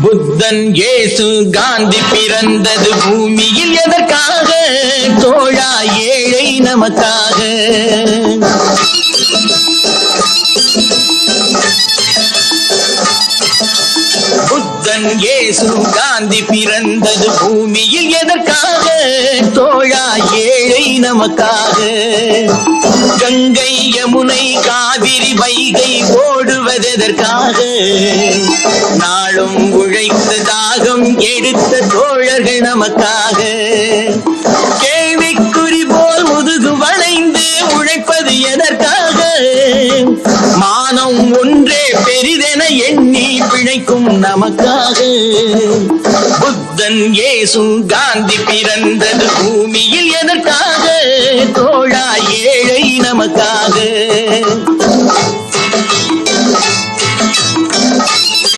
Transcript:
புத்தன் இயேசு காந்தி பிறந்தது பூமியில் எதற்காக? தோழா ஏழை நமக்காக. புத்தன் இயேசு காந்தி பிறந்தது பூமியில் எதற்காக? தோழா ஏழை நமக்காக. கங்கை யமுனை காவிரி வைகை ஓடுவதெதற்காக? நாளும் உழைத்த தாகம் எடுத்த தோழர்கள் நமக்காக. கேள்விக்குறி போல் முதுகு வளைந்து உழைப்பது எதற்காக? மானம் ஒன்றே பெரிதென எண்ணி பிழைக்கும் நமக்காக. புத்தன் இயேசு காந்தி பிறந்தது பூமியில் எதற்காக? தோழா ஏழை நமக்காக.